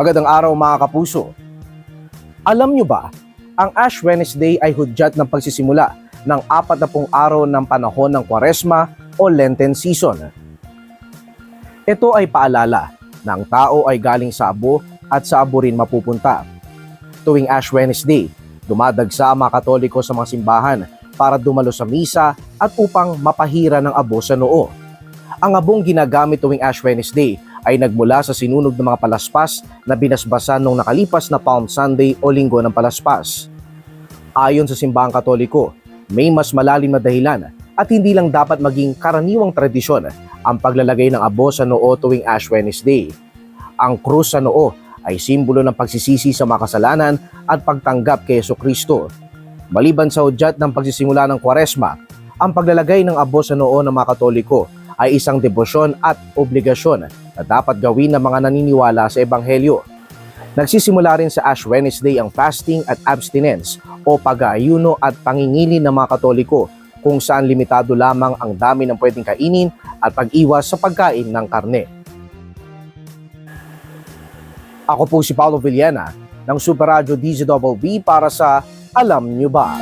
Magandang araw mga kapuso. Alam nyo ba, ang Ash Wednesday ay hudyat ng pagsisimula ng 40 araw ng panahon ng Kwaresma o Lenten season. Ito ay paalala na ang tao ay galing sa abo at sa abo rin mapupunta. Tuwing Ash Wednesday, dumadagsa ang mga Katoliko sa mga simbahan para dumalo sa misa at upang mapahira ng abo sa noo. Ang abong ginagamit tuwing Ash Wednesday ay nagmula sa sinunog ng mga palaspas na binasbasan noong nakalipas na Palm Sunday o Linggo ng Palaspas. Ayon sa simbahang Katoliko, may mas malalim na dahilan at hindi lang dapat maging karaniwang tradisyon ang paglalagay ng abo sa noo tuwing Ash Wednesday. Ang krus sa noo ay simbolo ng pagsisisi sa mga kasalanan at pagtanggap kay Jesucristo. Maliban sa hudyat ng pagsisimula ng Kwaresma, ang paglalagay ng abo sa noo ng mga Katoliko ay isang debosyon at obligasyon na dapat gawin ng mga naniniwala sa Ebanghelyo. Nagsisimula rin sa Ash Wednesday ang fasting at abstinence o pag-aayuno at pangingilin ng mga Katoliko kung saan limitado lamang ang dami ng pwedeng kainin at pag-iwas sa pagkain ng karne. Ako po si Paulo Villena ng Super Radio DZBB para sa Alam Nyo Ba?